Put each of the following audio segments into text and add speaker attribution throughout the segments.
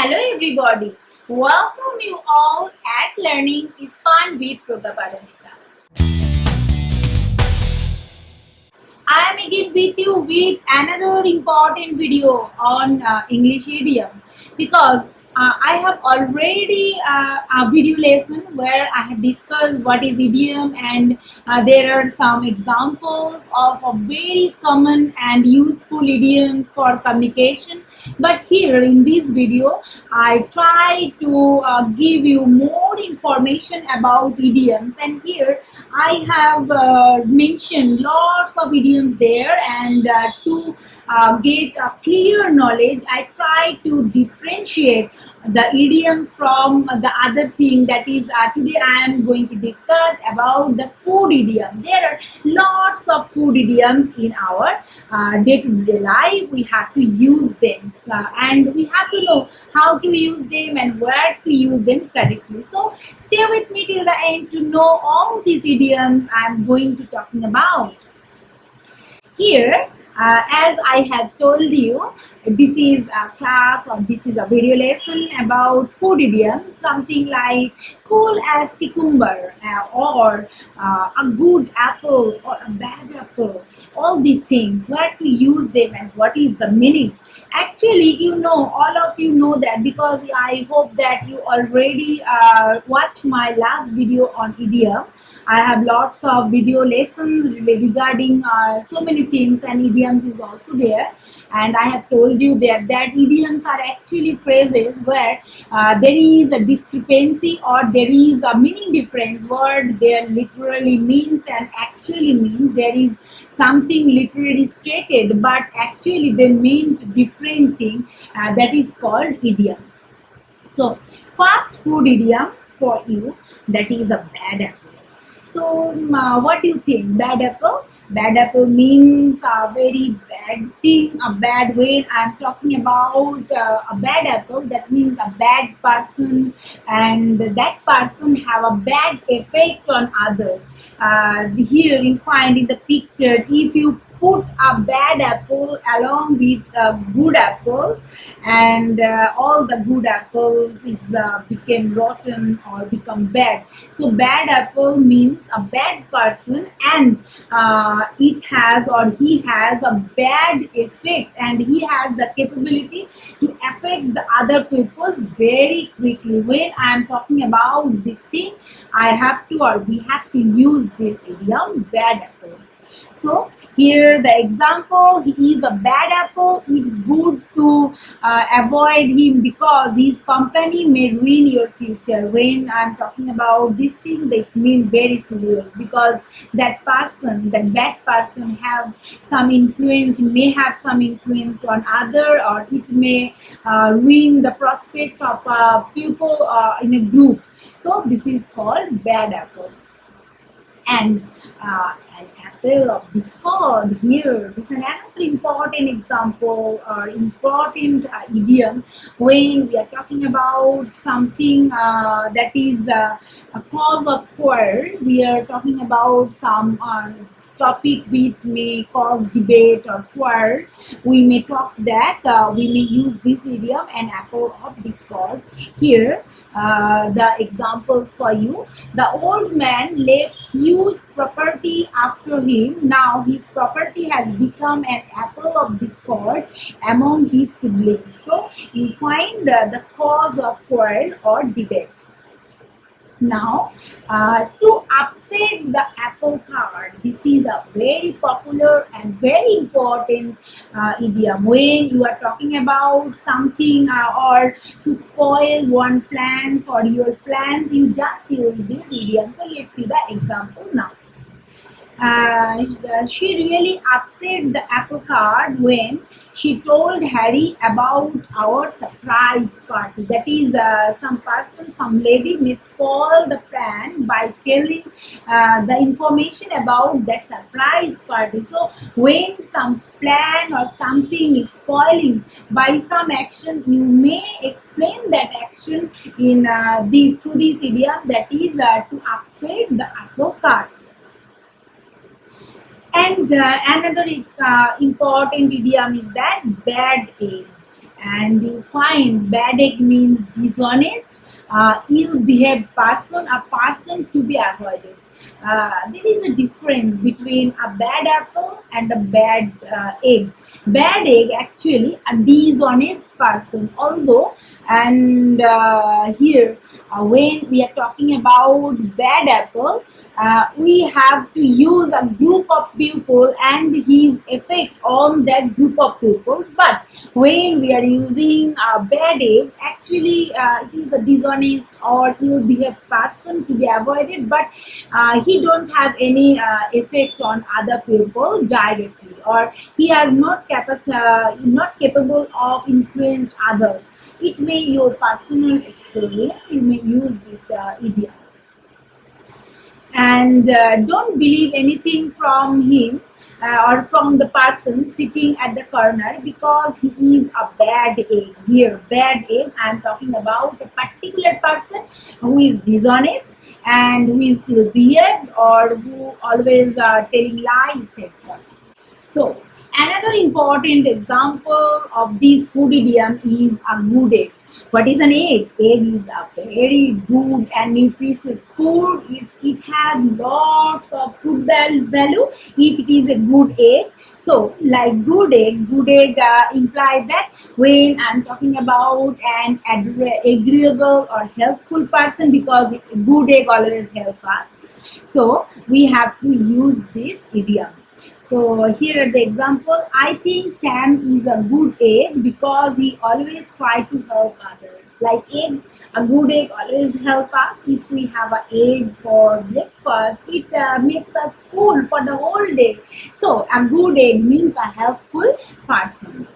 Speaker 1: Hello everybody, welcome you all at Learning is Fun with Prajnaparamita. I am again with you with another important video on English idiom because I have already a video lesson where I have discussed what is idiom and there are some examples of a very common and useful idioms for communication. But here in this video, I try to give you more information about idioms, and here I have mentioned lots of idioms there, and to get a clear knowledge, I try to differentiate the idioms from the other thing. That is, today I am going to discuss about the food idiom. There are lots of food idioms in our day-to-day life. We have to use them, and we have to know how to use them and where to use them correctly. So stay with me till the end to know all these idioms I am going to talking about. Here, as I have told you, this is a class or this is a video lesson about food idiom, something like cool as cucumber or a good apple or a bad apple. All these things, where to use them and what is the meaning. Actually, you know, all of you know that because I hope that you already watched my last video on idiom. I have lots of video lessons regarding so many things, and idioms is also there. And I have told you that idioms are actually phrases where there is a discrepancy or there is a meaning difference. Word there literally means and actually means. There is something literally stated, but actually they meant different thing. That is called idiom. So, fast food idiom for you, that is a bad apple. So, what do you think? Bad apple? Bad apple means a very bad thing, a bad way. I'm talking about a bad apple. That means a bad person, and that person have a bad effect on other. Here you find in the picture, if you put a bad apple along with good apples, and all the good apples is became rotten or become bad. So bad apple means a bad person, and it has or he has a bad effect, and he has the capability to affect the other people very quickly. When I am talking about this thing, I have to or we have to use this idiom, bad apple. So here the example, he is a bad apple. It's good to avoid him because his company may ruin your future. When I'm talking about this thing, they mean very serious, because that person, that bad person have some influence, may have some influence on other, or it may ruin the prospect of people in a group. So this is called bad apple. And an apple of discord here. This is another important example or important idiom when we are talking about something that is a cause of quarrel. We are talking about some topic which may cause debate or quarrel. We may talk that we may use this idiom, an apple of discord. Here the examples for you. The old man left huge property after him. Now his property has become an apple of discord among his siblings. So you find the cause of quarrel or debate. Now, to upset the apple cart, this is a very popular and very important idiom. When you are talking about something or to spoil one plans or your plans, you just use this idiom. So let's see the example now. She really upset the apple cart when she told Harry about our surprise party. That is, some person, some lady may spoil the plan by telling the information about that surprise party. So when some plan or something is spoiling by some action, you may explain that action in through this idiom, that is to upset the apple cart. And another important idiom is that bad egg. and you find bad egg means dishonest, ill-behaved person, a person to be avoided. There is a difference between a bad apple and a bad egg. Bad egg actually a dishonest person. Although, and here when we are talking about bad apple, we have to use a group of people and his effect on that group of people. But when we are using a bad egg, actually it is a dishonest or ill-behaved person to be avoided, but he don't have any effect on other people directly, or he has not capable of influenced others. It may your personal experience, you may use this idiom. And don't believe anything from him or from the person sitting at the corner, because he is a bad egg. Here bad egg, I am talking about a particular person who is dishonest and who is ill-behaved or who always telling lies, etc. So another important example of this food idiom is a good egg. What is an egg? Egg is a very good and nutritious food. It has lots of food value if it is a good egg. So like good egg implies that when I'm talking about an agreeable or helpful person, because a good egg always help us. So we have to use this idiom. So here are the example. I think Sam is a good egg because he always try to help others. Like egg, a good egg always help us. If we have an egg for breakfast, it makes us full for the whole day. So a good egg means a helpful person.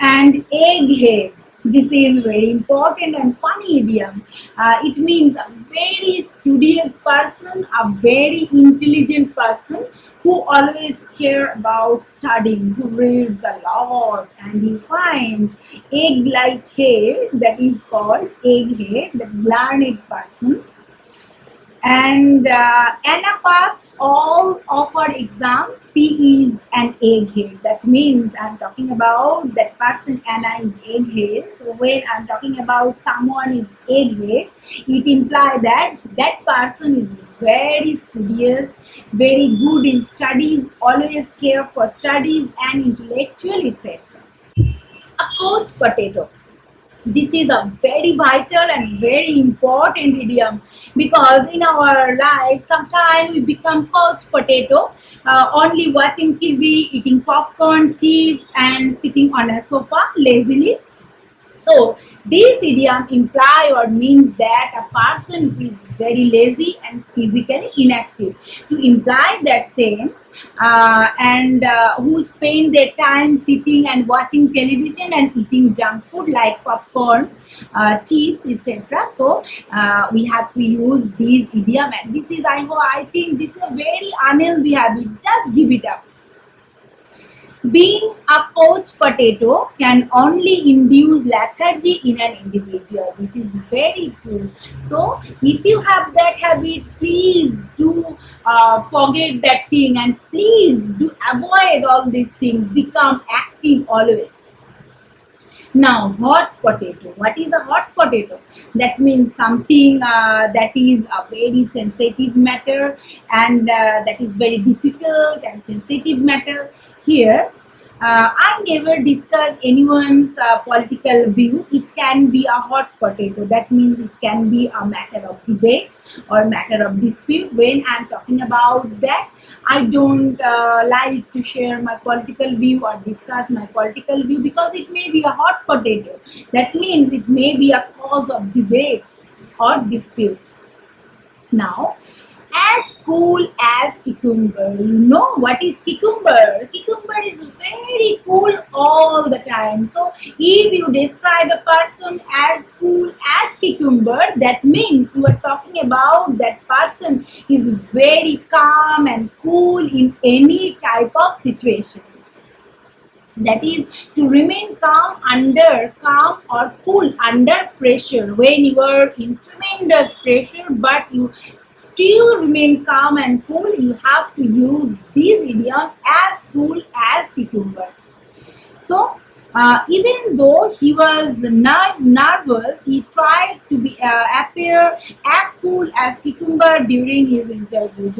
Speaker 1: And egghead. This is very important and funny idiom. It means a very studious person, a very intelligent person who always care about studying, who reads a lot, and you find egg-like hair, that is called egghead, that is learned person. And Anna passed all of her exams. She is an egghead. That means I'm talking about that person. Anna is egghead. When I'm talking about someone is egghead, it implies that that person is very studious, very good in studies, always care for studies, and intellectual, etc. A coach potato. This is a very vital and very important idiom, because in our life sometimes we become couch potato, only watching TV, eating popcorn, chips, and sitting on a sofa lazily. So this idiom imply or means that a person who is very lazy and physically inactive. To imply that sense, and who spend their time sitting and watching television and eating junk food like popcorn, chips, etc. So we have to use this idiom, and this is I think this is a very unhealthy habit. Just give it up. Being a couch potato can only induce lethargy in an individual. This is very true. So, if you have that habit, please do forget that thing, and please do avoid all these things. Become active always. Now, hot potato. What is a hot potato? That means something that is a very sensitive matter, and that is very difficult and sensitive matter. Here, I never discuss anyone's political view. It can be a hot potato. That means it can be a matter of debate or matter of dispute. When I'm talking about that, I don't like to share my political view or discuss my political view, because it may be a hot potato. That means it may be a cause of debate or dispute. Now, as cool as cucumber. You know what is cucumber? Cucumber is very cool all the time. So if you describe a person as cool as cucumber, that means you are talking about that person is very calm and cool in any type of situation. That is to remain calm or cool under pressure. When you are in tremendous pressure, but you still remain calm and cool, you have to use this idiom, as cool as cucumber. So Even though he was nervous, he tried to appear as cool as cucumber during his interview.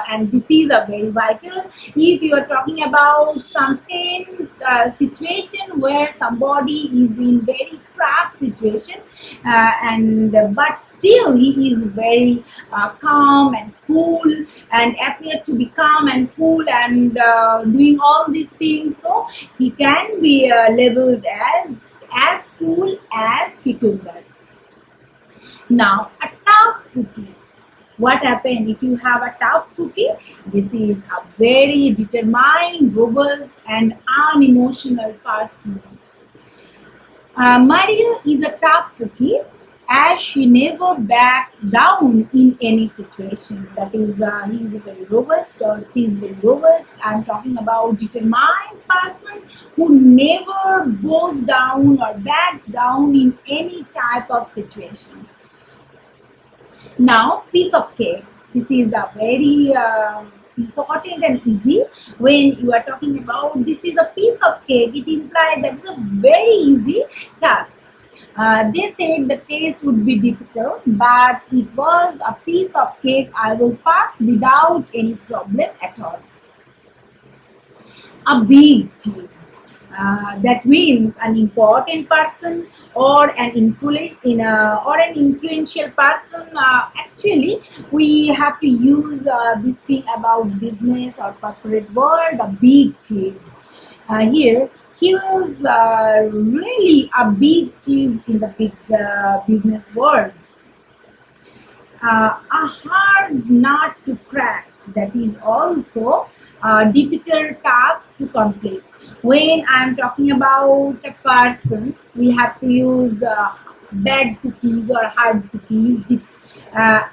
Speaker 1: And this is a very vital if you are talking about some tense situation where somebody is in very crass situation, and but still he is very calm and cool and appear to be calm and cool and doing all these things, so he can be labeled as cool as cucumber. Now, a tough cookie. What happens if you have a tough cookie? This is a very determined, robust, and unemotional person. Maria is a tough cookie as she never backs down in any situation. That is, he is very robust or she is very robust. I'm talking about determined person who never goes down or backs down in any type of situation. Now, piece of cake. This is a very important and easy. When you are talking about this is a piece of cake, it implies that it's a very easy task. They said the taste would be difficult, but it was a piece of cake I will pass without any problem at all. A big cheese. That means an important person or an influential person. Actually, we have to use this thing about business or corporate world. A big cheese. Here, he was really a big cheese in the big business world. A hard nut to crack. That is also a difficult task to complete. When I'm talking about a person, we have to use bad cookies or hard cookies.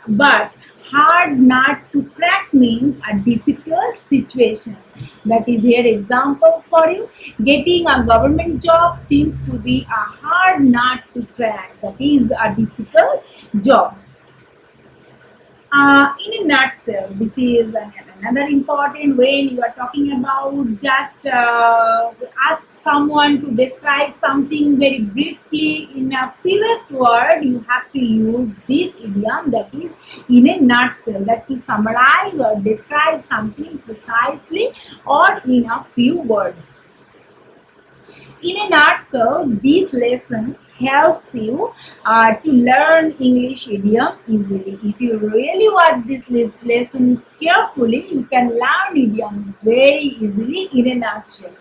Speaker 1: But hard nut to crack means a difficult situation. That is here examples for you. Getting a government job seems to be a hard nut to crack. That is a difficult job. In a nutshell, this is another important way you are talking about. Just ask someone to describe something very briefly in a fewest word. You have to use this idiom, that is in a nutshell, that to summarize or describe something precisely or in a few words. In a nutshell, this lesson helps you to learn English idiom easily. If you really watch this lesson carefully, you can learn idiom very easily in a nutshell.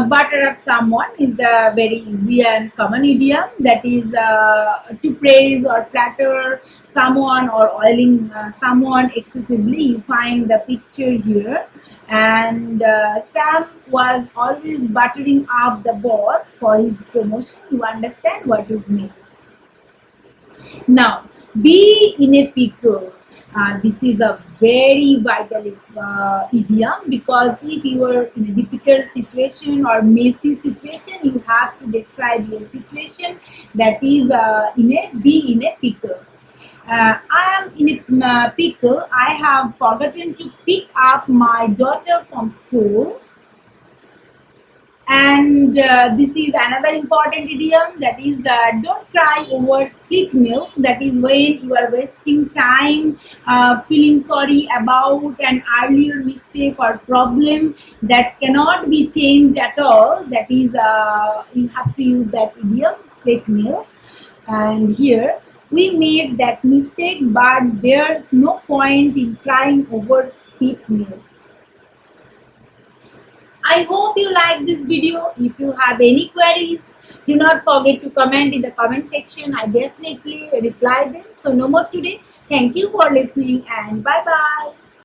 Speaker 1: Butter up someone is the very easy and common idiom. That is to praise or flatter someone or oiling someone excessively. You find the picture here. And Sam was always buttering up the boss for his promotion. You understand what is meant. Now, be in a pickle. This is a very vital idiom, because if you are in a difficult situation or messy situation, you have to describe your situation. That is be in a pickle. I am in a pickle. I have forgotten to pick up my daughter from school. And this is another important idiom, that is don't cry over spilt milk. That is when you are wasting time feeling sorry about an earlier mistake or problem that cannot be changed at all. That is you have to use that idiom, spilt milk. And here, we made that mistake, but there's no point in crying over spilt milk. I hope you like this video. If you have any queries, do not forget to comment in the comment section. I definitely reply them. So no more today. Thank you for listening and bye bye.